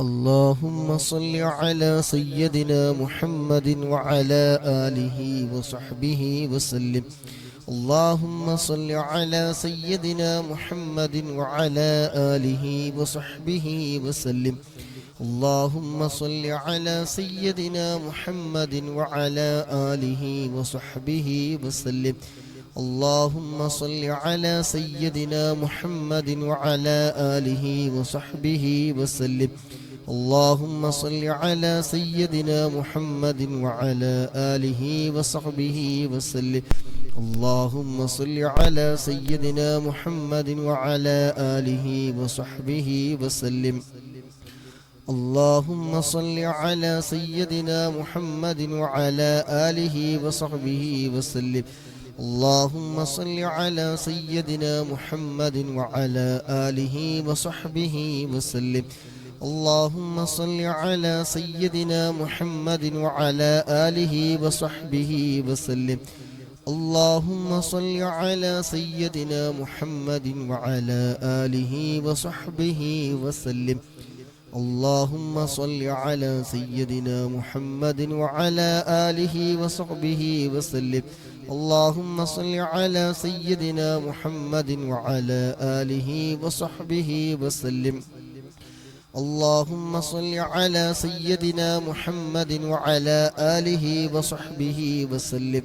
اللهم صل على سيدنا محمد وعلى آله وصحبه وسلم. اللهم صل على سيدنا محمد وعلى آله وصحبه وسلم. اللهم صل على سيدنا محمد وعلى آله وصحبه وسلم. اللهم صل على سيدنا محمد وعلى آله وصحبه وسلم. اللهم صل على سيدنا محمد وعلى آله وصحبه وسلم. اللهم صل على سيدنا محمد وعلى آله وصحبه وسلم. اللهم صل على سيدنا محمد وعلى آله وصحبه وسلم. اللهم صل على سيدنا محمد وعلى آله وصحبه وسلم. اللهم صل على سيدنا محمد وعلى آله وصحبه وسلم. اللهم صل على سيدنا محمد وعلى آله وصحبه وسلم. اللهم صل على سيدنا محمد وعلى آله وصحبه وسلم. اللهم صل على سيدنا محمد وعلى آله وصحبه وسلم. اللهم صل على سيدنا محمد وعلى آله وصحبه وسلم.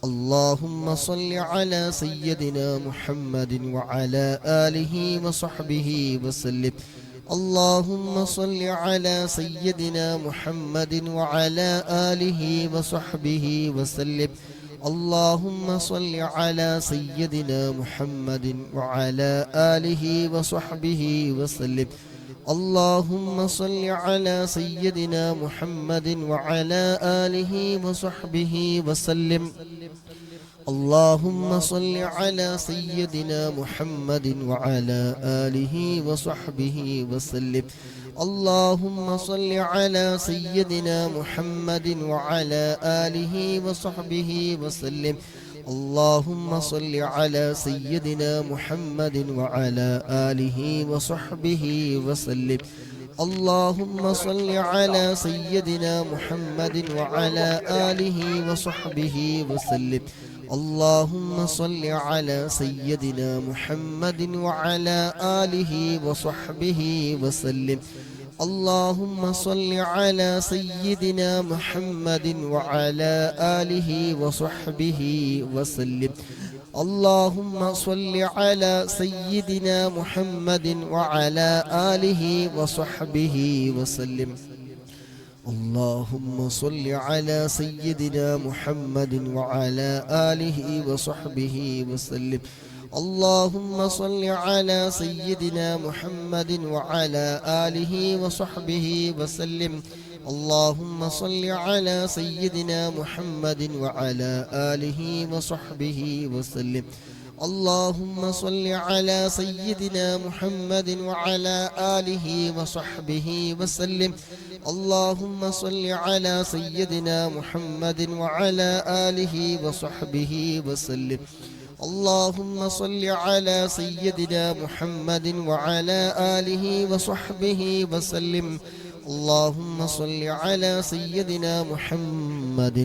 اللهم صل على سيدنا محمد وعلى آله وصحبه وسلم. اللهم صل على سيدنا محمد وعلى آله وصحبه وسلم. اللهم صل على سيدنا محمد وعلى آله وصحبه وسلم. اللهم صل على سيدنا محمد وعلى آله وصحبه وسلم. اللهم صل على سيدنا محمد وعلى آله وصحبه وسلم. اللهم صل على سيدنا محمد وعلى آله وصحبه وسلم. اللهم صل على سيدنا محمد وعلى آله وصحبه وسلم. اللهم صل على سيدنا محمد وعلى آله وصحبه وسلم. اللهم صل على سيدنا محمد وعلى آله وصحبه وسلم. اللهم صل على سيدنا محمد وعلى آله وصحبه وسلم. اللهم صل على سيدنا محمد وعلى آله وصحبه وسلم. اللهم صل على سيدنا محمد وعلى آله وصحبه وسلم. اللهم صل على سيدنا محمد وعلى آله وصحبه وسلم. اللهم صل على سيدنا محمد وعلى آله وصحبه وسلم. اللهم صل على سيدنا محمد وعلى آله وصحبه وسلم. اللهم صل على سيدنا محمد وعلى آله وصحبه وسلم. اللهم صل على سيدنا محمد وعلى آله وصحبه وسلم. اللهم صل على سيدنا محمد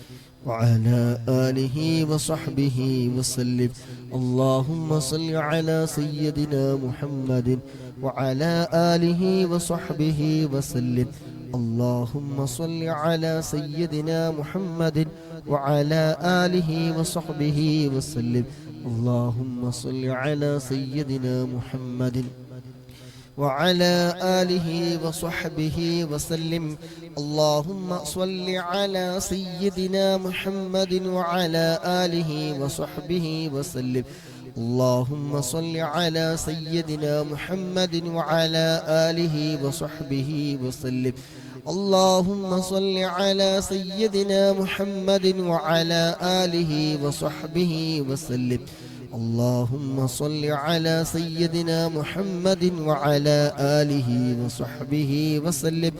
وعلى آله وصحبه وسلم. اللهم صل على سيدنا محمد وعلى آله وصحبه وسلم. اللهم صل على سيدنا محمد وعلى آله وصحبه وسلم. اللهم صل على سيدنا محمد وعلى آله وصحبه وسلم. اللهم صل على سيدنا محمد وعلى آله وصحبه وسلم. اللهم صل على سيدنا محمد وعلى آله وصحبه وسلم. اللهم صل على سيدنا محمد وعلى آله وصحبه وسلم. اللهم صل على سيدنا محمد وعلى آله وصحبه وسلم.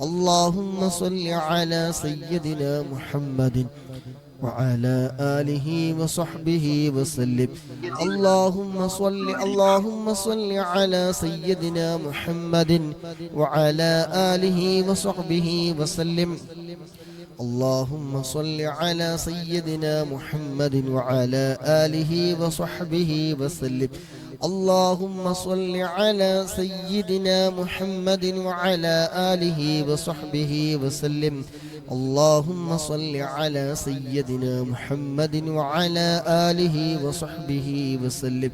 اللهم صل على سيدنا محمد وعلى آله وصحبه وسلم. اللهم صل على سيدنا محمد وعلى آله وصحبه وسلم. اللهم صل على سيدنا محمد وعلى آله وصحبه وسلم. اللهم صل على سيدنا محمد وعلى آله وصحبه وسلم. اللهم صل على سيدنا محمد وعلى آله وصحبه وسلم.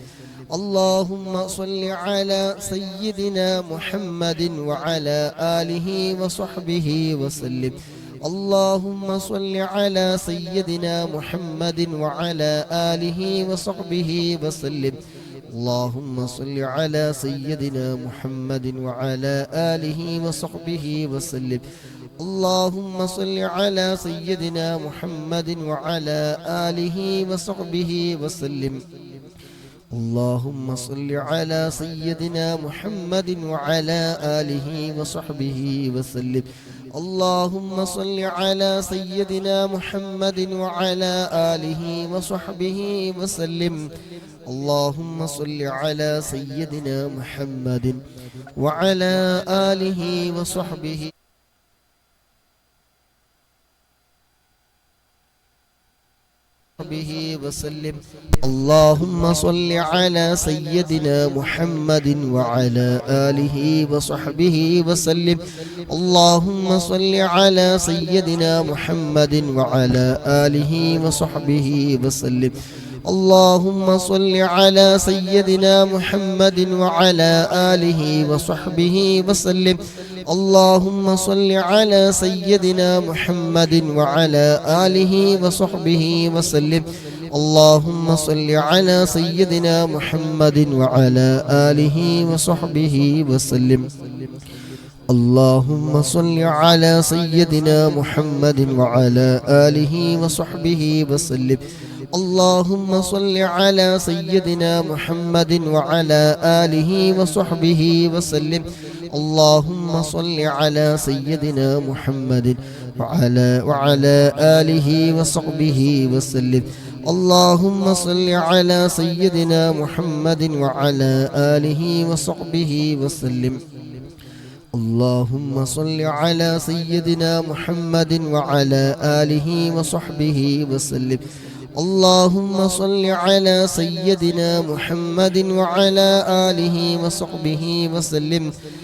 اللهم صل على سيدنا محمد وعلى آله وصحبه وسلم. اللهم صل على سيدنا محمد وعلى آله وصحبه وسلم. اللهم صل على سيدنا محمد وعلى آله وصحبه وسلم. اللهم صل على سيدنا محمد وعلى آله وصحبه وسلم. اللهم صل على سيدنا محمد وعلى آله وصحبه وسلم. اللهم صل على سيدنا محمد وعلى آله وصحبه وسلم. اللهم صل على سيدنا محمد وعلى آله وصحبه وسلم. اللهم صل على سيدنا محمد وعلى آله وصحبه وسلم. اللهم صل على سيدنا محمد وعلى آله وصحبه وسلم. اللهم صل على سيدنا محمد وعلى آله وصحبه وسلم. اللهم صل على سيدنا محمد وعلى آله وصحبه وسلم. اللهم صل على سيدنا محمد وعلى آله وصحبه وسلم. اللهم صل على سيدنا محمد وعلى آله وصحبه وسلم. اللهم صل على سيدنا محمد وعلى آله وصحبه وسلم. اللهم صل على سيدنا محمد وعلى آله وصحبه وسلم. اللهم صل على سيدنا محمد وعلى آله وصحبه وسلم. اللهم صل على سيدنا محمد وعلى آله وصحبه وسلم. اللهم صل على سيدنا محمد وعلى آله وصحبه وسلم.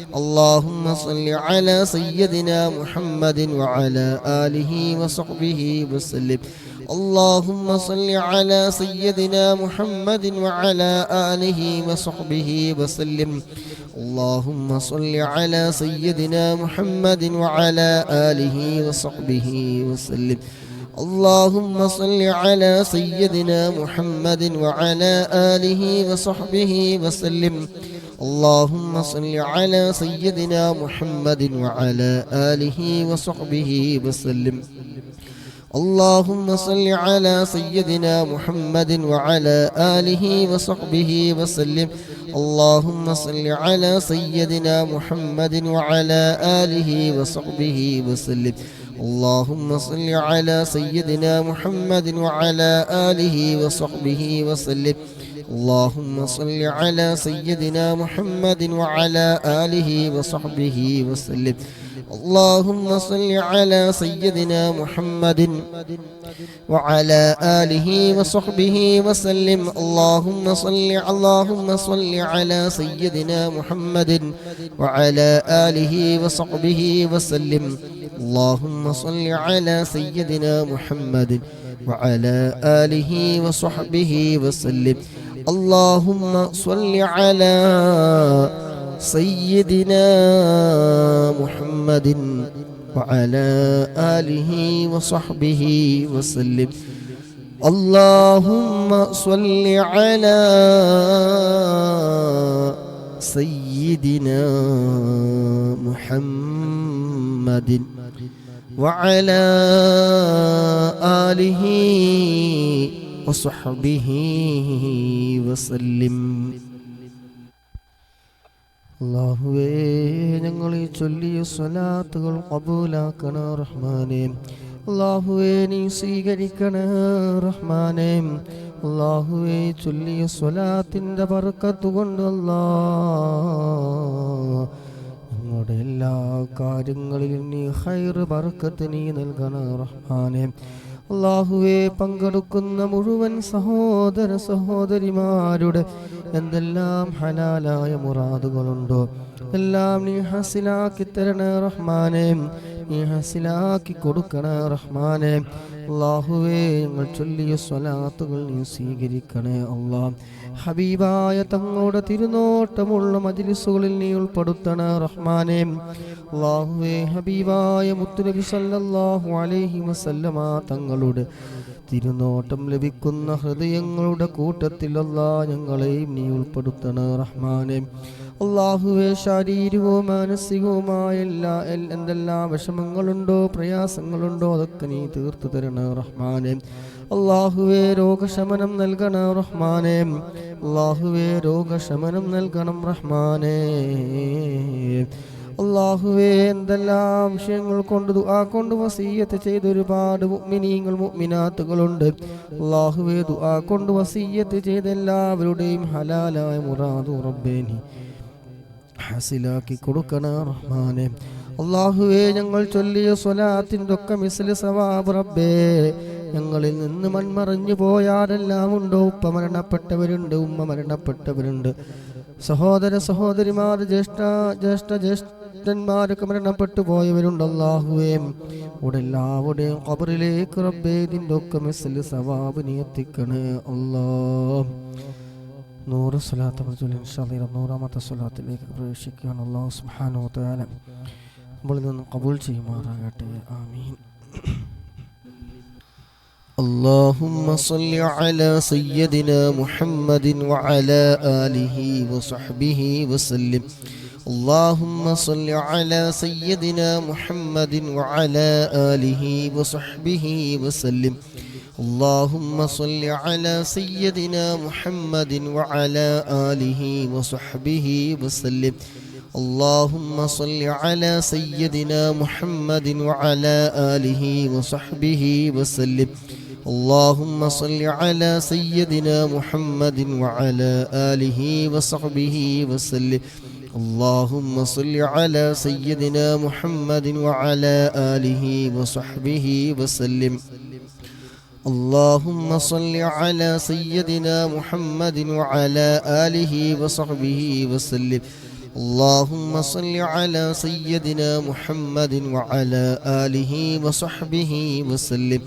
اللهم صل على سيدنا محمد وعلى آله وصحبه وسلم. اللهم صل على سيدنا محمد وعلى آله وصحبه وسلم. اللهم صل على سيدنا محمد وعلى آله وصحبه وسلم. اللهم صل على سيدنا محمد وعلى آله وصحبه وسلم. اللهم صل على سيدنا محمد وعلى آله وصحبه وسلم. اللهم صل على سيدنا محمد وعلى آله وصحبه وسلم. اللهم صل على سيدنا محمد وعلى آله وصحبه وسلم. اللهم صل على سيدنا محمد وعلى آله وصحبه وسلم. اللهم صل على سيدنا محمد وعلى آله وصحبه وسلم. اللهم صل على سيدنا محمد وعلى آله وصحبه وسلم. اللهم صل على سيدنا محمد وعلى آله وصحبه وسلم. اللهم صل على سيدنا محمد وعلى آله وصحبه وسلم. اللهم صل على سيدنا محمد وعلى آله وصحبه وسلم. اللهم صل على سيدنا محمد وعلى آله وصحبه وسلم. അല്ലാഹുവേ, ഞങ്ങൾ ഈ ചൊല്ലിയ സ്വലാത്തുകൾ ഖബൂലാക്കണേ റഹ്മാനേ. അല്ലാഹുവേ നീ സ്വീകരിക്കണേ റഹ്മാനേ. അല്ലാഹുവേ ചൊല്ലിയ സ്വലാത്തിന്റെ ബർക്കത്ത് കൊണ്ട് ഞങ്ങളുടെ എല്ലാ കാര്യങ്ങളിലും നീ ഖൈർ ബർക്കത്ത് നീ നൽകണേ റഹ്മാനേ. അല്ലാഹുവേ പങ്കെടുക്കുന്ന മുഴുവൻ സഹോദര സഹോദരിമാരുടെ എന്തെല്ലാം ഹലാലായ മുറാദുകളുണ്ടോ എല്ലാം നീ ഹസിലാക്കി തരണേ റഹ്മാനേ. നീ ഹസിലാക്കി കൊടുക്കണേ റഹ്മാനേ. അല്ലാഹുവേ ഞങ്ങൾ ചൊല്ലിയ സ്വലാത്തുകൾ നീ സ്വീകരിക്കണേ അല്ലാഹ്. ഹബീബായ തങ്ങളുടെ തിരുനോട്ടമുള്ള മജ്ലിസുകളിൽ നീ ഉൾപ്പെടുത്തണേ റഹ്മാനേ. അല്ലാഹുവേ ഹബീബായ മുത്തുനബി സല്ലല്ലാഹു അലൈഹി വസല്ലമ തങ്ങളുടെ തിരുനോട്ടം ലഭിക്കുന്ന ഹൃദയങ്ങളുടെ കൂട്ടത്തിൽ അല്ലാഹ് ഞങ്ങളെയും നീ ഉൾപ്പെടുത്തണേ റഹ്മാനേ. അല്ലാഹുവേ ശാരീരികവും മാനസികവുമായ എന്തെല്ലാം വിഷമങ്ങളുണ്ടോ പ്രയാസങ്ങളുണ്ടോ അതൊക്കെ നീ തീർത്തു തരണേ റഹ്മാനേ. അല്ലാഹുവേ രോഗശമനം നൽകണേ റഹ്മാനേ. അല്ലാഹുവേ രോഗശമനം നൽകണം റഹ്മാനേ. അല്ലാഹുവേ എന്തെല്ലാം വിഷയങ്ങൾ കൊണ്ട് ദുആ കൊണ്ട് വസിയ്യത്ത് ചെയ്ത ഒരുപാട് മുഅ്മിനീങ്ങൾ മുഅ്മിനാത്തുകളുണ്ട്. അല്ലാഹുവേ ദുആ കൊണ്ട് വസിയ്യത്ത് ചെയ്ത എല്ലാവരുടെയും ഹലാലായ മുറാദു റബ്ബേ നീ ഹസിലാക്കി കൊടുക്കണേ റഹ്മാനേ. അല്ലാഹുവേ ഞങ്ങൾ ചൊല്ലിയ സ്വലാത്തിൻ്റെ ഒക്കെ മിസ്ല് സവാബ് റബ്ബേ ഞങ്ങളിൽ നിന്ന് മൺമറഞ്ഞു പോയാരെല്ലാം ഉണ്ടോ. ഉപ്പ മരണപ്പെട്ടവരുണ്ട്, ഉമ്മ മരണപ്പെട്ടവരുണ്ട്, സഹോദര സഹോദരിമാർ ജ്യേഷ്ഠന്മാരൊക്കെ മരണപ്പെട്ടു പോയവരുണ്ട്. അല്ലാഹുവേ ഇവിടെ എല്ലാവരുടെയും ഖബറിലേക്ക് റബ്ബേ ഇതിൻ്റെ ഒക്കെ മിസ്ല് സവാബ് നീ എത്തിക്കണേ അല്ലാഹ്. 100 സ്വലാത്ത് ഇൻഷാ അല്ലാഹ് 100ാമത്തെ സ്വലാത്തിലേക്ക് പ്രവേശിക്കുകയാണ്. അല്ലാഹു സുബ്ഹാനഹു വ തആല നമ്മളിൽ നിന്ന് ഖബൂൽ ചെയ്യുമാറാകട്ടെ. ആമീൻ. اللهم صل على سيدنا محمد وعلى آله وصحبه وسلم. اللهم صل على سيدنا محمد وعلى آله وصحبه وسلم. اللهم صل على سيدنا محمد وعلى آله وصحبه وسلم. اللهم صل على سيدنا محمد وعلى آله وصحبه وسلم. اللهم صل على سيدنا محمد وعلى آله وصحبه وسلم. اللهم صل على سيدنا محمد وعلى آله وصحبه وسلم. اللهم صل على سيدنا محمد وعلى آله وصحبه وسلم. اللهم صل على سيدنا محمد وعلى آله وصحبه وسلم.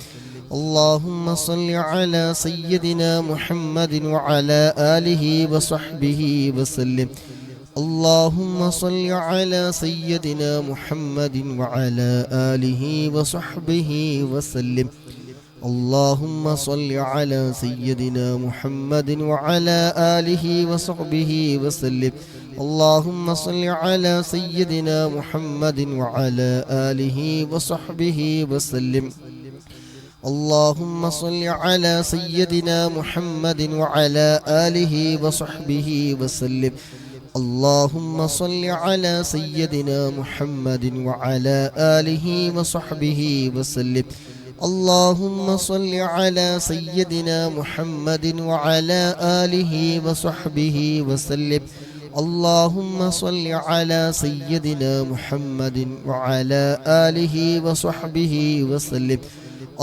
اللهم صل على سيدنا محمد وعلى آله وصحبه وسلم. اللهم صل على سيدنا محمد وعلى آله وصحبه وسلم. اللهم صل على سيدنا محمد وعلى آله وصحبه وسلم. اللهم صل على سيدنا محمد وعلى آله وصحبه وسلم. اللهم صل على سيدنا محمد وعلى آله وصحبه وسلم. اللهم صل على سيدنا محمد وعلى آله وصحبه وسلم. اللهم صل على سيدنا محمد وعلى آله وصحبه وسلم. اللهم صل على سيدنا محمد وعلى آله وصحبه وسلم.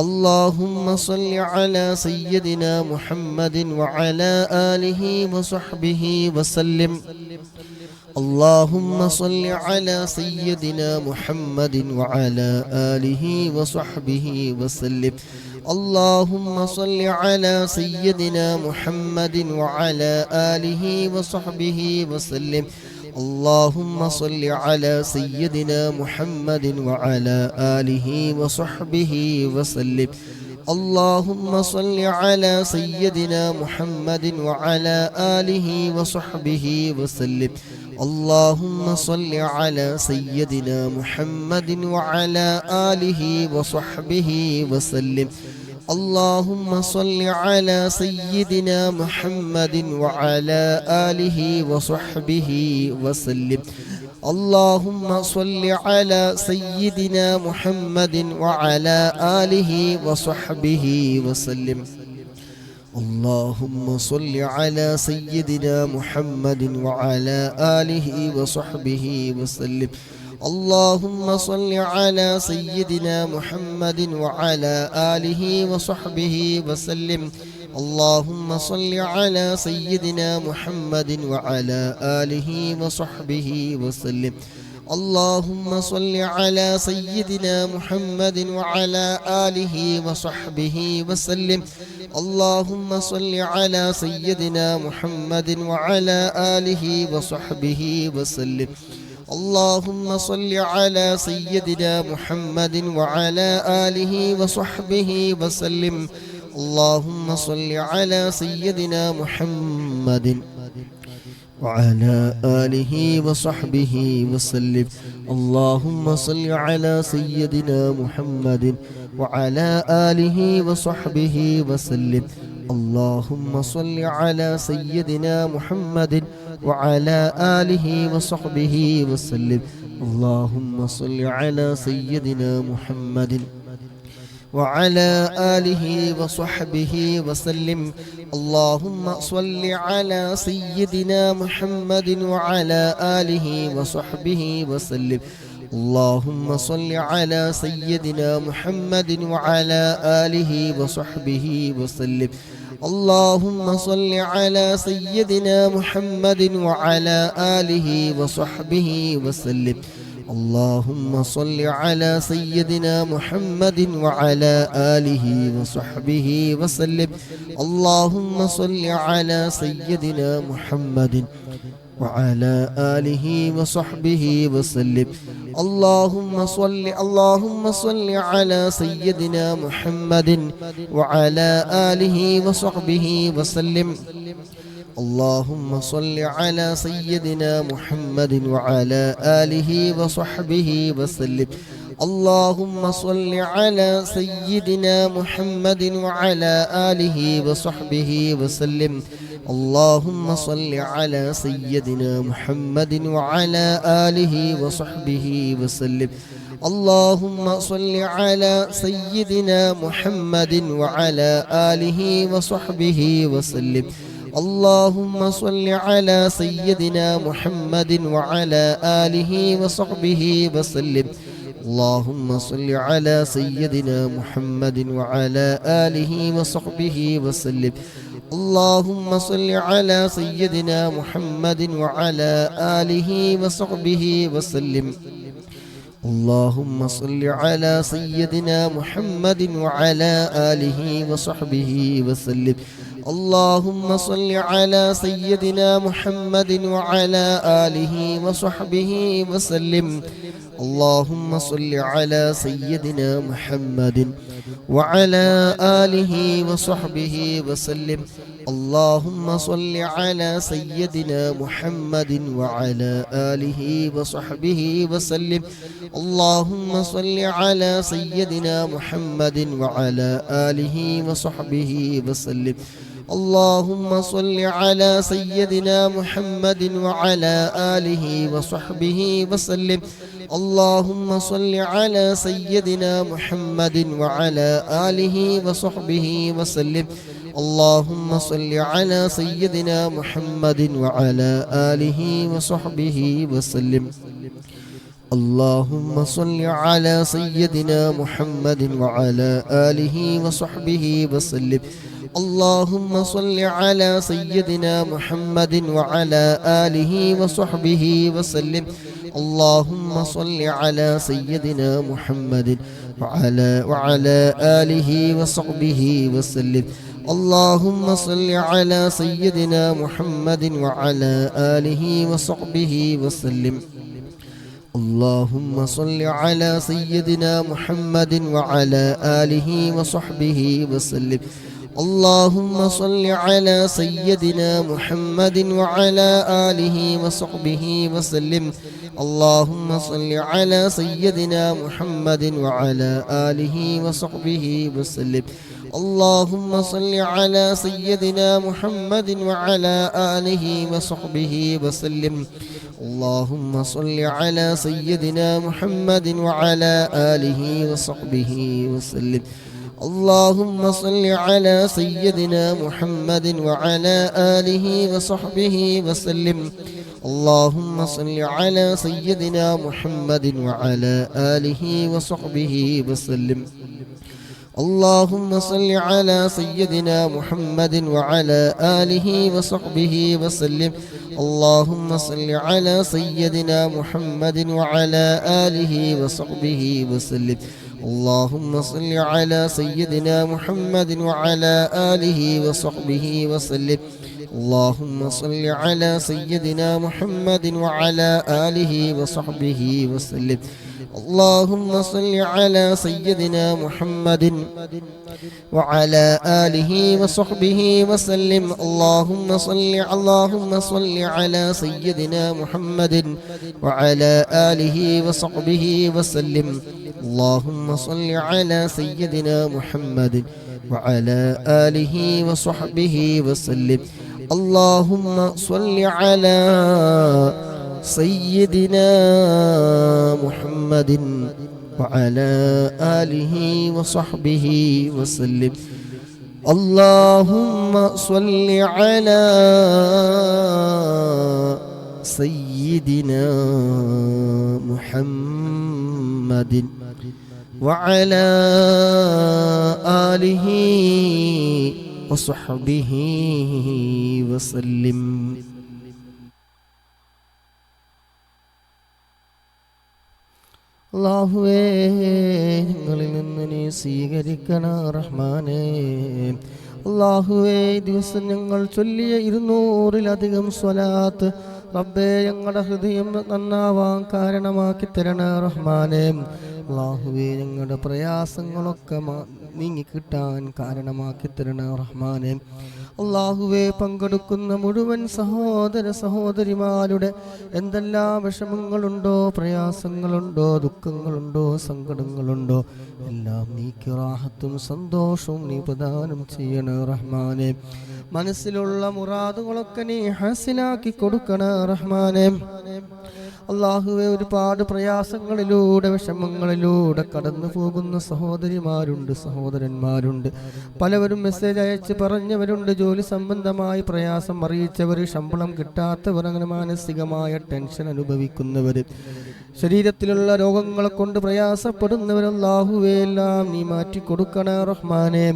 اللهم صل على سيدنا محمد وعلى آله وصحبه وسلم. اللهم صل على سيدنا محمد وعلى آله وصحبه وسلم. اللهم صل على سيدنا محمد وعلى آله وصحبه وسلم. اللهم صل على سيدنا محمد وعلى آله وصحبه وسلم. اللهم صل على سيدنا محمد وعلى آله وصحبه وسلم. اللهم صل على سيدنا محمد وعلى آله وصحبه وسلم. اللهم صل على سيدنا محمد وعلى آله وصحبه وسلم. اللهم صل على سيدنا محمد وعلى آله وصحبه وسلم. اللهم صل على سيدنا محمد وعلى آله وصحبه وسلم. اللهم صل على سيدنا محمد وعلى آله وصحبه وسلم. اللهم صل على سيدنا محمد وعلى آله وصحبه وسلم. اللهم صل على سيدنا محمد وعلى آله وصحبه وسلم. اللهم صل على سيدنا محمد وعلى آله وصحبه وسلم. اللهم صل على سيدنا محمد وعلى آله وصحبه وسلم. اللهم صل على سيدنا محمد وعلى آله وصحبه وسلم. اللهم صل على سيدنا محمد وعلى آله وصحبه وسلم. اللهم صل على سيدنا محمد وعلى آله وصحبه وسلم. اللهم صل على سيدنا محمد وعلى آله وصحبه وسلم. اللهم صل على سيدنا محمد وعلى آله وصحبه وسلم. اللهم صل على سيدنا محمد وعلى آله وصحبه وسلم. اللهم صل على سيدنا محمد وعلى آله وصحبه وسلم. اللهم صل على سيدنا محمد وعلى آله وصحبه وسلم. اللهم صل على سيدنا محمد وعلى آله وصحبه وسلم. اللهم صل على سيدنا محمد وعلى آله وصحبه وسلم. اللهم صل على سيدنا محمد وعلى آله وصحبه وسلم. اللهم صل على سيدنا محمد وعلى آله وصحبه وسلم. اللهم صل على سيدنا محمد وعلى آله وصحبه وسلم. اللهم صل على سيدنا محمد وعلى آله وصحبه وسلم. اللهم صل على سيدنا محمد وعلى آله وصحبه وسلم. اللهم صل على سيدنا محمد وعلى آله وصحبه وسلم. اللهم صل على سيدنا محمد وعلى آله وصحبه وسلم. اللهم صل على سيدنا محمد وعلى آله وصحبه وسلم. اللهم صل على سيدنا محمد وعلى آله وصحبه وسلم. اللهم صل على سيدنا محمد وعلى آله وصحبه وسلم. اللهم صل على سيدنا محمد وعلى آله وصحبه وسلم. اللهم صل على سيدنا محمد وعلى آله وصحبه وسلم. اللهم صل على سيدنا محمد وعلى آله وصحبه وسلم. اللهم صل على سيدنا محمد وعلى آله وصحبه وسلم. اللهم صل على سيدنا محمد وعلى آله وصحبه وسلم. اللهم صل على سيدنا محمد وعلى آله وصحبه وسلم. اللهم صل على سيدنا محمد وعلى آله وصحبه وسلم. اللهم صل على سيدنا محمد وعلى آله وصحبه وسلم. اللهم صل على سيدنا محمد وعلى آله وصحبه وسلم. اللهم صل على سيدنا محمد وعلى آله وصحبه وسلم. اللهم صل على سيدنا محمد وعلى آله وصحبه وسلم. اللهم صل على سيدنا محمد وعلى آله وصحبه وسلم. اللهم صل على سيدنا محمد وعلى آله وصحبه وسلم. اللهم صل على سيدنا محمد وعلى آله وصحبه وسلم اللهم صل على سيدنا محمد وعلى آله وصحبه وسلم اللهم صل على سيدنا محمد وعلى آله وصحبه وسلم اللهم صل على سيدنا محمد وعلى آله وصحبه وسلم اللهم صل على سيدنا محمد وعلى آله وصحبه وسلم اللهم صل على سيدنا محمد وعلى آله وصحبه وسلم اللهم صل على سيدنا محمد وعلى آله وصحبه وسلم اللهم صل على سيدنا محمد وعلى آله وصحبه وسلم اللهم صل على سيدنا محمد وعلى آله وصحبه وسلم اللهم صل على سيدنا محمد وعلى آله وصحبه وسلم اللهم صل على سيدنا محمد وعلى آله وصحبه وسلم اللهم صل على سيدنا محمد وعلى آله وصحبه وسلم അല്ലാഹുവേ ഞങ്ങളിൽ നിന്ന് നീ സ്വീകരിക്കണ റഹ്മാനേ അല്ലാഹുവേ ദിവസം ഞങ്ങൾ ചൊല്ലിയ 200-ലധികം സ്വലാത്ത് റബ്ബേ ഞങ്ങളുടെ ഹൃദയം നന്നാവാൻ കാരണമാക്കി തരണ റഹ്മാനേ അല്ലാഹുവേ ഞങ്ങളുടെ പ്രയാസങ്ങളൊക്കെ നീങ്ങിക്കിട്ടാൻ കാരണമാക്കി തരണ റഹ്മാനേ അല്ലാഹുവേ പങ്കെടുക്കുന്ന മുഴുവൻ സഹോദര സഹോദരിമാരുടെ എന്തെല്ലാം വിഷമങ്ങളുണ്ടോ പ്രയാസങ്ങളുണ്ടോ ദുഃഖങ്ങളുണ്ടോ സങ്കടങ്ങളുണ്ടോ എല്ലാം നീക്കി റാഹത്തും സന്തോഷവും നീ പ്രദാനം ചെയ്യണ റഹ്മാനേ മനസ്സിലുള്ള മുറാദുകളൊക്കെ നീ ഹാസിലാക്കി കൊടുക്കണ റഹ്മാനേ അല്ലാഹുവേ ഒരുപാട് പ്രയാസങ്ങളിലൂടെ വിഷമങ്ങളിലൂടെ കടന്നു പോകുന്ന സഹോദരിമാരുണ്ട് സഹോദരന്മാരുണ്ട് പലവരും മെസ്സേജ് അയച്ച് പറഞ്ഞവരുണ്ട് ജോലി സംബന്ധമായി പ്രയാസം അറിയിച്ചവർ ശമ്പളം കിട്ടാത്തവർ അങ്ങനെ മാനസികമായ ടെൻഷൻ അനുഭവിക്കുന്നവർ ശരീരത്തിലുള്ള രോഗങ്ങളെ കൊണ്ട് പ്രയാസപ്പെടുന്നവർ അല്ലാഹുവേ എല്ലാം നീ മാറ്റി കൊടുക്കണ റഹ്മാനേ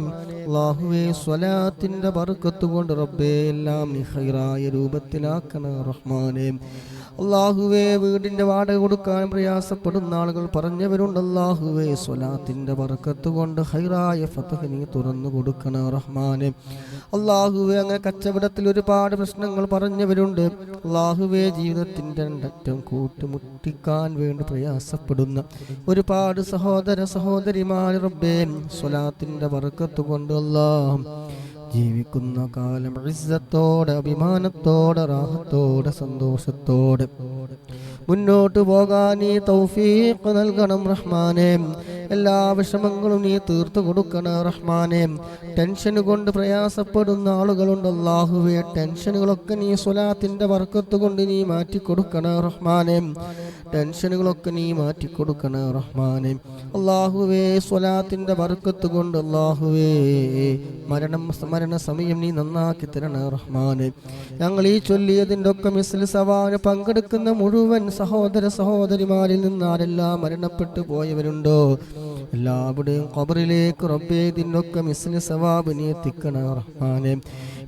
അല്ലാഹുവേ സ്വലാത്തിന്റെ ബർക്കത്ത് കൊണ്ട് റബ്ബേ എല്ലാം നീ ഖൈറായ രൂപത്തിലാക്കണ റഹ്മാനേ അല്ലാഹുവേ വീടിന്റെ വാടക കൊടുക്കാൻ പ്രയാസപ്പെടുന്ന ആളുകൾ പറഞ്ഞവരുണ്ട് അല്ലാഹുവേ സ്വലാത്തിന്റെ ബർക്കത്ത് കൊണ്ട് ഖൈറായ ഫതഹ് നീ തുറന്നു കൊടുക്കണ റഹ്മാനേ അല്ലാഹുവേ അങ്ങനെ കച്ചവടത്തിൽ ഒരുപാട് പ്രശ്നങ്ങൾ പറഞ്ഞവരുണ്ട് അല്ലാഹുവേ ജീവിതത്തിന്റെ രണ്ടറ്റം കൂട്ടുമുട്ടിക്കാൻ വേണ്ടി പ്രയാസപ്പെടുന്ന ഒരുപാട് സഹോദര സഹോദരിമാർ റബ്ബേ സ്വലാത്തിന്റെ ബർക്കത്ത് കൊണ്ട് അല്ലാഹ് ജീവിക്കുന്ന കാലം ഇസ്സത്തോടെ അഭിമാനത്തോടെ റാഹത്തോടെ സന്തോഷത്തോടെ മുന്നോട്ട് പോകാൻ നീ തൗഫീഖ് നൽകണം റഹ്മാനേ എല്ലാ വിഷമങ്ങളും നീ തീർത്തു കൊടുക്കണം റഹ്മാനേ ടെൻഷൻ കൊണ്ട് പ്രയാസപ്പെടുന്ന ആളുകളുണ്ട് അല്ലാഹുവേ ടെൻഷനുകളൊക്കെ നീ സ്വലാത്തിന്റെ ബർക്കത്ത് കൊണ്ട് നീ മാറ്റി കൊടുക്കണം റഹ്മാനേ ടെൻഷനുകളൊക്കെ നീ മാറ്റി കൊടുക്കണം റഹ്മാനേ അല്ലാഹുവേ സ്വലാത്തിന്റെ ബർക്കത്ത് കൊണ്ട് അല്ലാഹുവേ മരണ സമയം നീ നന്നാക്കി തരണം റഹ്മാനേ ഞങ്ങൾ ഈ ചൊല്ലിയതിൻ്റെ ഒക്കെ മിസ്ൽ സവാന് പങ്കെടുക്കുന്ന മുഴുവൻ സഹോദര സഹോദരിമാരിൽ നിന്ന് ആരെല്ലാം മരണപ്പെട്ടു പോയവരുണ്ടോ എല്ലാവരുടെയും ഖബറിലേക്ക് റബ്ബേ ഇതിനൊക്കെ മിസ്ൽ സവാബ് നീ എത്തിക്കണ റഹ്മാനേ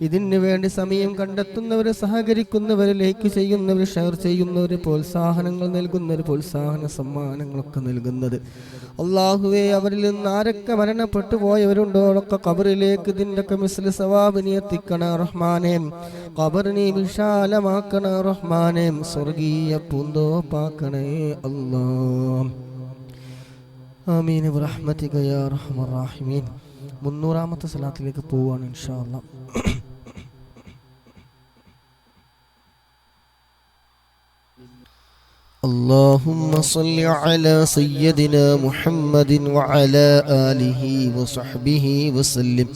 ഇതിനു വേണ്ടി സമയം കണ്ടെത്തുന്നവർ സഹകരിക്കുന്നവർ ലൈക്ക് ചെയ്യുന്നവർ ഷെയർ ചെയ്യുന്നവർ പ്രോത്സാഹനങ്ങൾ നൽകുന്നവർ പ്രോത്സാഹന സമ്മാനങ്ങളൊക്കെ നൽകുന്നത് അല്ലാഹുവേ അവരിൽ നിന്ന് ആരൊക്കെ മരണപ്പെട്ടു പോയവരുണ്ടോ ഒക്കെ ഖബറിലേക്ക് ഇതിൻ്റെയൊക്കെ മിസ്ൽ സവാബ് നീ എത്തിക്കണ റഹ്മാനേ ഖബർ നീ വിശാലമാക്കണ റഹ്മാനേ സ്വർഗീയ പൂന്തോപ്പാക്കണേ അല്ലാഹ് ആമീൻ ബിറഹ്മതിക യാ അർഹമർ റഹീമീൻ 300-ാമത്തെ സലാത്തിലേക്ക് പോവാണ് ഇൻഷാ അല്ലാഹ് اللهم صل على سيدنا محمد وعلى آله وصحبه وسلم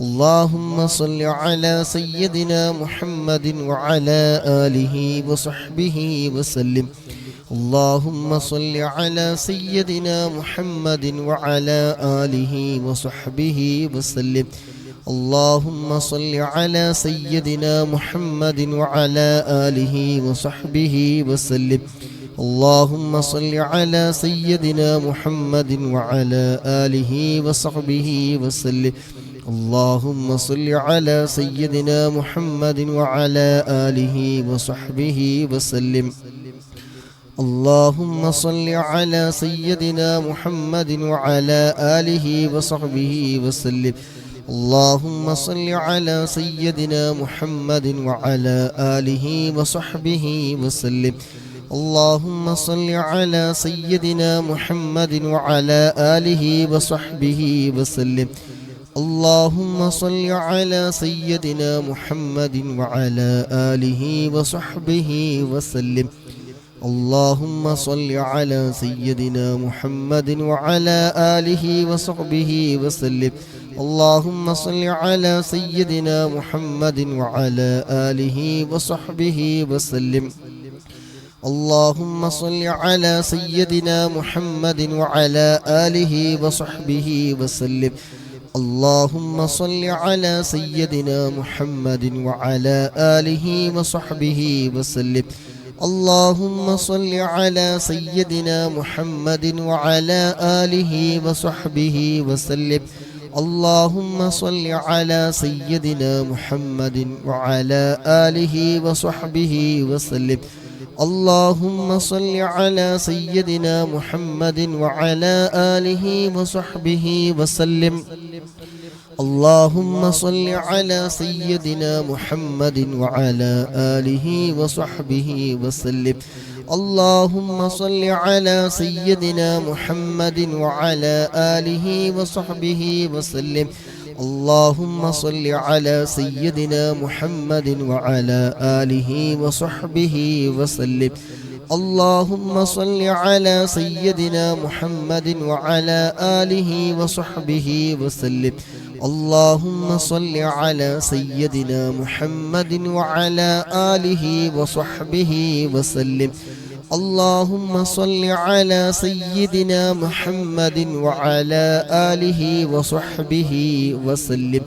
اللهم صل على سيدنا محمد محمد وعلى آله وصحبه وسلم. اللهم صل على سيدنا محمد وعلى آله وصحبه وسلم. اللهم صل على سيدنا محمد وعلى آله وصحبه وسلم. اللهم صل على سيدنا محمد وعلى آله وصحبه وسلم. اللهم صل على سيدنا محمد وعلى آله وصحبه وسلم. اللهم صل على سيدنا محمد وعلى آله وصحبه وسلم. اللهم صل على سيدنا محمد وعلى آله وصحبه وسلم. اللهم صل على سيدنا محمد وعلى آله وصحبه وسلم. اللهم صل على سيدنا محمد وعلى آله وصحبه وسلم. اللهم صل على سيدنا محمد وعلى آله وصحبه وسلم. اللهم صل على سيدنا محمد وعلى آله وصحبه وسلم. اللهم صل على سيدنا محمد وعلى آله وصحبه وسلم. اللهم صل على سيدنا محمد وعلى آله وصحبه وسلم. اللهم صل على سيدنا محمد وعلى آله وصحبه وسلم. اللهم صل على سيدنا محمد وعلى آله وصحبه وسلم. اللهم صل على سيدنا محمد وعلى آله وصحبه وسلم. اللهم صل على سيدنا محمد وعلى آله وصحبه وسلم. اللهم صل على سيدنا محمد وعلى آله وصحبه وسلم. اللهم صل على سيدنا محمد وعلى آله وصحبه وسلم. اللهم صل على سيدنا محمد وعلى آله وصحبه وسلم. اللهم صل على سيدنا محمد وعلى آله وصحبه وسلم. اللهم صل على سيدنا محمد وعلى آله وصحبه وسلم.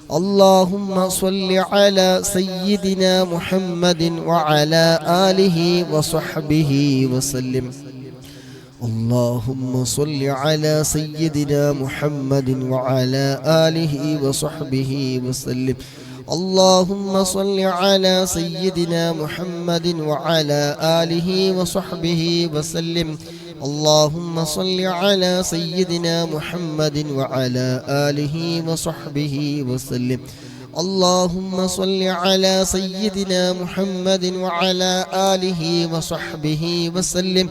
اللهم صل على سيدنا محمد وعلى آله وصحبه وسلم. اللهم صل على سيدنا محمد وعلى آله وصحبه وسلم. اللهم صل على سيدنا محمد وعلى آله وصحبه وسلم. اللهم صل على سيدنا محمد وعلى آله وصحبه وسلم. اللهم صل على سيدنا محمد وعلى آله وصحبه وسلم.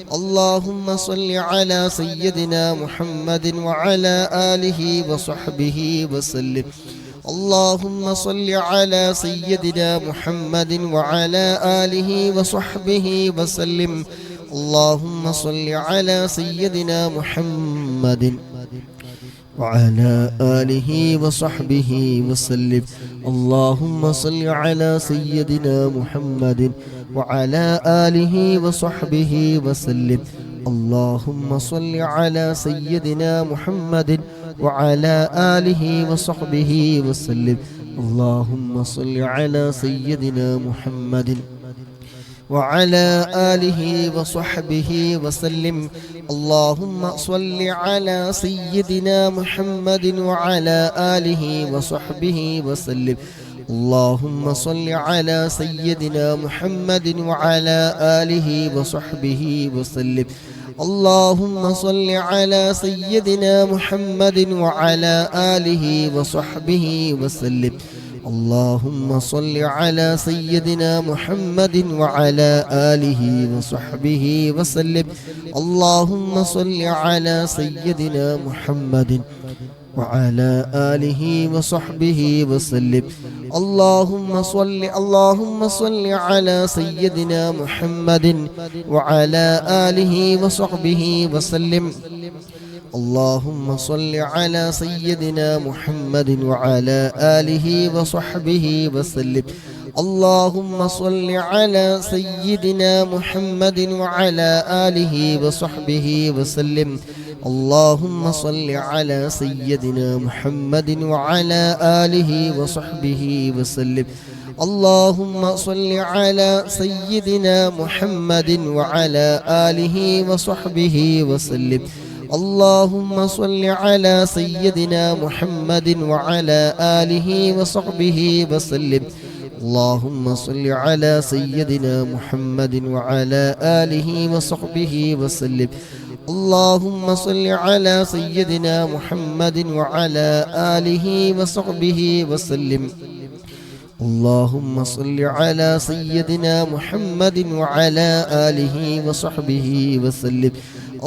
اللهم صل على سيدنا محمد وعلى آله وصحبه وسلم. اللهم صل على سيدنا محمد وعلى آله وصحبه وسلم. اللهم صل على سيدنا محمد وعلى آله وصحبه وسلم. اللهم صل على سيدنا محمد وعلى آله وصحبه وسلم. اللهم صل على سيدنا محمد وعلى آله وصحبه وسلم. اللهم صل على سيدنا محمد وعلى آله وصحبه وسلم. اللهم صل على سيدنا محمد وعلى آله وصحبه وسلم. اللهم صل على سيدنا محمد وعلى آله وصحبه وسلم. اللهم صل على سيدنا محمد وعلى آله وصحبه وسلم. اللهم صل على سيدنا محمد وعلى آله وصحبه وسلم. اللهم صل على سيدنا محمد وعلى آله وصحبه وسلم. اللهم صل على سيدنا محمد وعلى آله وصحبه وسلم. اللهم صل على سيدنا محمد وعلى آله وصحبه وسلم. اللهم صل على سيدنا محمد وعلى آله وصحبه وسلم. اللهم صل على سيدنا محمد وعلى آله وصحبه وسلم. اللهم صل على سيدنا محمد وعلى آله وصحبه وسلم. اللهم صل على سيدنا محمد وعلى آله وصحبه وسلم. اللهم صل على سيدنا محمد وعلى آله وصحبه وسلم. اللهم صل على سيدنا محمد وعلى آله وصحبه وسلم. اللهم صل على سيدنا محمد وعلى آله وصحبه وسلم.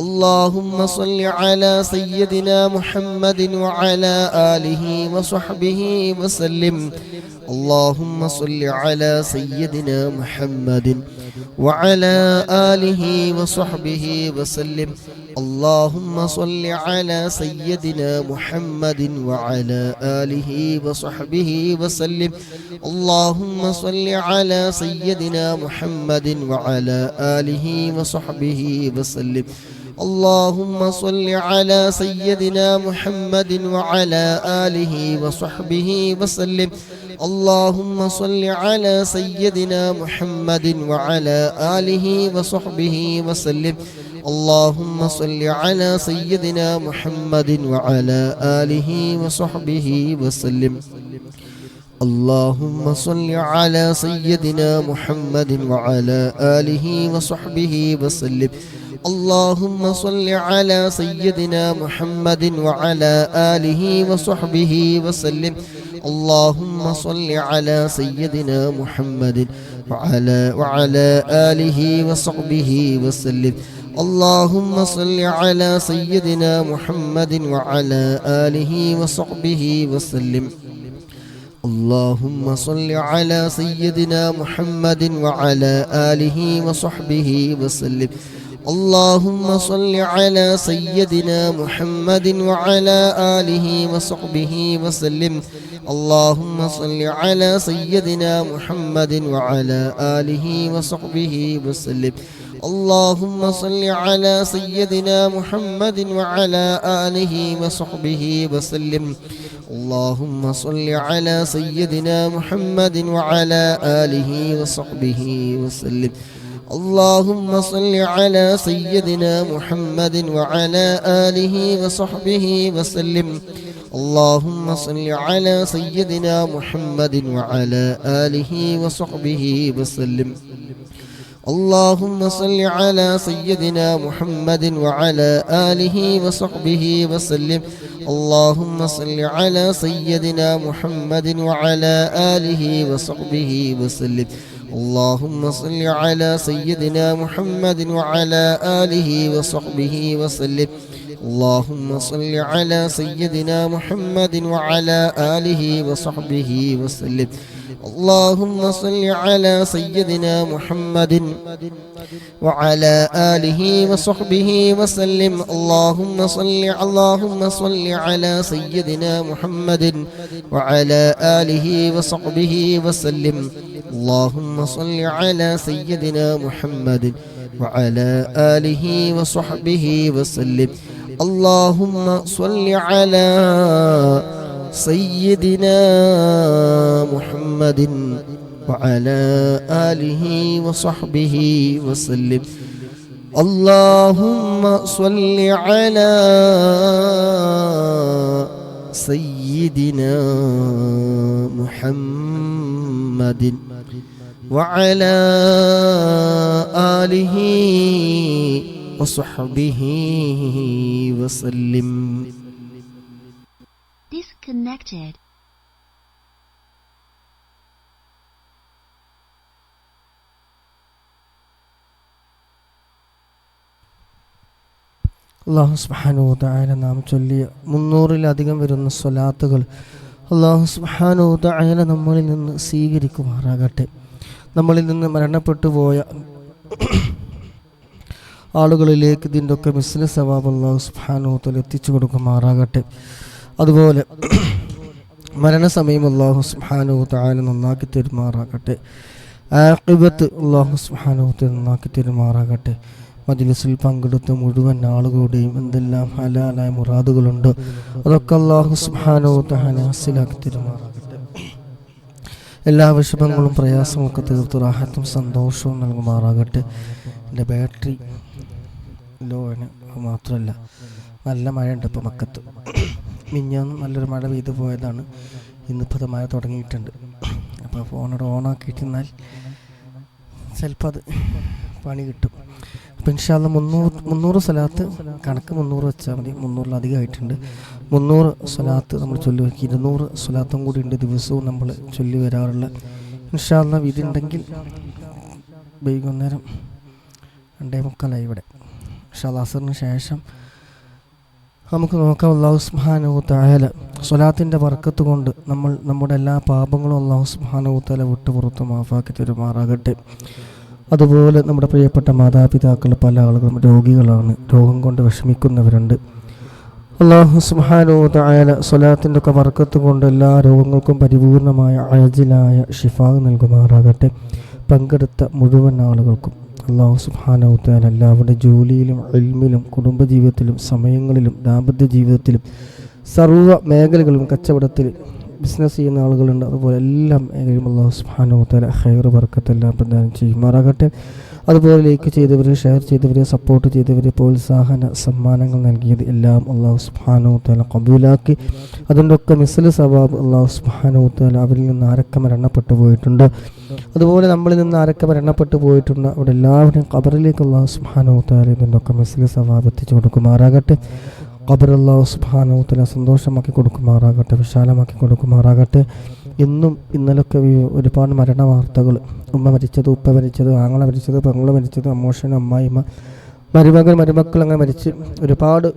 اللهم صل على سيدنا محمد وعلى آله وصحبه وسلم. اللهم صل على سيدنا محمد وعلى آله وصحبه وسلم. اللهم صل على سيدنا محمد وعلى آله وصحبه وسلم. اللهم صل على سيدنا محمد وعلى آله وصحبه وسلم. اللهم صل على سيدنا محمد وعلى آله وصحبه وسلم. اللهم صل على سيدنا محمد وعلى آله وصحبه وسلم. اللهم صل على سيدنا محمد وعلى آله وصحبه وسلم. اللهم صل على سيدنا محمد وعلى آله وصحبه وسلم. اللهم صل على سيدنا محمد وعلى آله وصحبه وسلم. اللهم صل على سيدنا محمد وعلى آله وصحبه وسلم. اللهم صل على سيدنا محمد وعلى آله وصحبه وسلم. اللهم صل على سيدنا محمد وعلى آله وصحبه وسلم. اللهم صل على سيدنا محمد وعلى آله وصحبه وسلم. اللهم صل على سيدنا محمد وعلى آله وصحبه وسلم. اللهم صل على سيدنا محمد وعلى آله وصحبه وسلم. اللهم صل على سيدنا محمد وعلى آله وصحبه وسلم. اللهم صل على سيدنا محمد وعلى آله وصحبه وسلم. اللهم صل على سيدنا محمد وعلى آله وصحبه وسلم. اللهم صل على سيدنا محمد وعلى آله وصحبه وسلم. اللهم صل على سيدنا محمد وعلى آله وصحبه وسلم. اللهم صل على سيدنا محمد وعلى آله وصحبه وسلم. اللهم صل على سيدنا محمد وعلى آله وصحبه وسلم. اللهم صل على سيدنا محمد وعلى آله وصحبه وسلم. اللهم صل على سيدنا محمد وعلى آله وصحبه وسلم. اللهم صل على سيدنا محمد وعلى آله وصحبه وسلم. اللهم صل على سيدنا محمد وعلى آله وصحبه وسلم. اللهم صل على سيدنا محمد وعلى آله وصحبه وسلم. Disconnected. അല്ലാഹു സുബ്ഹാനഹു വ തആല നാം ചൊല്ലിയ 300-ലധികം വരുന്ന സ്വലാത്തുകൾ അല്ലാഹു സുബ്ഹാനഹു വ തആല നമ്മളിൽ നിന്ന് സ്വീകരിക്കുമാറാകട്ടെ. നമ്മളിൽ നിന്ന് മരണപ്പെട്ടു പോയ ആളുകളിലേക്ക് ഇതിൻ്റെ ഒക്കെ മിസ്ല സവാബ് അല്ലാഹു സുബ്ഹാനഹു വ തആല എത്തിച്ചു കൊടുക്കുമാറാകട്ടെ. അതുപോലെ മരണസമയം അല്ലാഹു സുബ്ഹാനഹു തആല നന്നാക്കി തരുമാറാകട്ടെ. ആഖിബത്ത് അല്ലാഹു സുബ്ഹാനഹു തആല നന്നാക്കി തരുമാറാകട്ടെ. മജ്ലിസിൽ പങ്കെടുത്ത മുഴുവൻ ആളുകളുടെയും എന്തെല്ലാം ഹലാലായ മുറാദുകളുണ്ട് അതൊക്കെ അല്ലാഹു സുബ്ഹാനഹു തആല ഹാസിലാക്കി തരുമാറാകട്ടെ. എല്ലാ വിഷമങ്ങളും പ്രയാസങ്ങളൊക്കെ തീർത്ത് റാഹത്തും സന്തോഷവും നൽകുമാറാകട്ടെ. എൻ്റെ ബാറ്ററി ലോ ആണ്, മാത്രമല്ല നല്ല മഴയുണ്ട്. ഇപ്പോൾ മക്കത്ത് മിഞ്ഞാന്ന് നല്ലൊരു മഴ പെയ്തു പോയതാണ്. ഇന്നിപ്പോൾ അത് മഴ തുടങ്ങിയിട്ടുണ്ട്. അപ്പോൾ ഫോണോട് ഓണാക്കിയിട്ടിരുന്നാൽ ചിലപ്പോൾ അത് പണി കിട്ടും. അപ്പോൾ ഇൻഷാ അല്ലാഹ് 300 സ്വലാത്ത് കണക്ക് 300 വെച്ചാൽ മതി. 300-ലധികമായിട്ടുണ്ട്. 300 സ്വലാത്ത് നമ്മൾ ചൊല്ലി വയ്ക്കി. 200 സ്വലാത്തും കൂടി ഉണ്ട് ദിവസവും നമ്മൾ ചൊല്ലി വരാറുള്ള. ഇൻഷാ അല്ലാഹ് വിധി ഉണ്ടെങ്കിൽ വൈകുന്നേരം 2:45 ഇവിടെ ഇൻഷാ അല്ലാഹ് അസറിന് ശേഷം നമുക്ക് നോക്കാം. അല്ലാഹു സുബ്ഹാനഹു തആല സ്വലാത്തിൻ്റെ ബർക്കത്ത് കൊണ്ട് നമ്മുടെ എല്ലാ പാപങ്ങളും അല്ലാഹു സുബ്ഹാനഹു തആല വിട്ടു പുറത്ത് മാഫാക്കി തരുമാറാകട്ടെ. അതുപോലെ നമ്മുടെ പ്രിയപ്പെട്ട മാതാപിതാക്കൾ പല ആളുകളും രോഗികളാണ്, രോഗം കൊണ്ട് വിഷമിക്കുന്നവരുണ്ട്. അല്ലാഹു സുബ്ഹാനഹു തആല സ്വലാത്തിൻ്റെ ഒക്കെ ബർക്കത്ത് കൊണ്ട് എല്ലാ രോഗങ്ങൾക്കും പരിപൂർണമായ അജിലായ ശിഫാ നൽകുമാറാകട്ടെ. പങ്കെടുത്ത മുഴുവൻ ആളുകൾക്കും അല്ലാഹു സുബ്ഹാനഹു തആല എല്ലാവരുടെ ജോലിയിലും ഇൽമിലും കുടുംബജീവിതത്തിലും സമയങ്ങളിലും ദാമ്പത്യ ജീവിതത്തിലും സർവ്വ മേഖലകളിലും കച്ചവടത്തിൽ ബിസിനസ് ചെയ്യുന്ന ആളുകളുണ്ട്, അതുപോലെ എല്ലാം മേഖലയും അല്ലാഹു സുബ്ഹാനഹു തആല ഖൈർ ബർക്കത്തെല്ലാം പ്രദാനം ചെയ്യുമാറാകട്ടെ. അതുപോലെ ലൈക്ക് ചെയ്തവരെ, ഷെയർ ചെയ്തവരെ, സപ്പോർട്ട് ചെയ്തവരെ, പ്രോത്സാഹന സമ്മാനങ്ങൾ നൽകിയത് എല്ലാം അല്ലാഹു സുബ്ഹാനഹു തആല ഖബൂലാക്കി അതിൻ്റെ ഒക്കെ മിസ്ല് സവാബ് അല്ലാഹു സുബ്ഹാനഹു തആല അവരിൽ നിന്ന് ആരൊക്കെ മരണപ്പെട്ടു പോയിട്ടുണ്ട്, അതുപോലെ നമ്മളിൽ നിന്ന് ആരൊക്കെ മരണപ്പെട്ടു പോയിട്ടുണ്ട് അവിടെ എല്ലാവരെയും ഖബറിലേക്ക് അല്ലാഹു സുബ്ഹാനഹു തആല ഇതിൻ്റെ ഒക്കെ മിസ്ല് സവാബ് എത്തിച്ചു കൊടുക്കുമാറാകട്ടെ. ഖബർ അല്ലാഹു സുബ്ഹാനഹു തആല സന്തോഷമാക്കി കൊടുക്കുമാറാകട്ടെ, വിശാലമാക്കി കൊടുക്കുമാറാകട്ടെ. ഇന്നും ഇന്നലൊക്കെ ഒരുപാട് മരണ വാർത്തകൾ, ഉമ്മ മരിച്ചത്, ഉപ്പ മരിച്ചത്, ആങ്ങള മരിച്ചത്, പെങ്ങള് മരിച്ചത്, അമ്മോഷൻ, അമ്മായിമ്മ, മരുമക്കൾ അങ്ങനെ മരിച്ച് ഒരുപാട്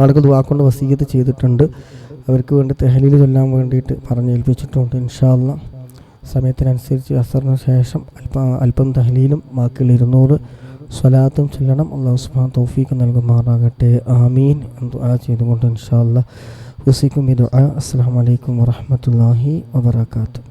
ആളുകൾ ദുആ കൊണ്ട് വസീയത്ത് ചെയ്തിട്ടുണ്ട്. അവർക്ക് വേണ്ടി തഹ്ലീൽ ചൊല്ലാൻ വേണ്ടിയിട്ട് പറഞ്ഞേൽപ്പിച്ചിട്ടുണ്ട്. ഇൻഷാ അല്ലാഹ് സമയത്തിനനുസരിച്ച് അസറിന് ശേഷം അല്പം തഹ്ലീലും ബാക്കിയുള്ള 200 സ്വലാത്തും ചൊല്ലണം. അല്ലാഹു സുബ്ഹാനഹു തൗഫീഖ് നൽകുമാറാകട്ടെ. ആമീൻ എന്ന് ദുആ ചെയ്തുകൊണ്ട് ഇൻഷാ അല്ലാഹ് ഉസിക്കും ബിദുആ. അസ്സലാമു അലൈക്കും വറഹ്മത്തുള്ളാഹി വബറകാതുഹു.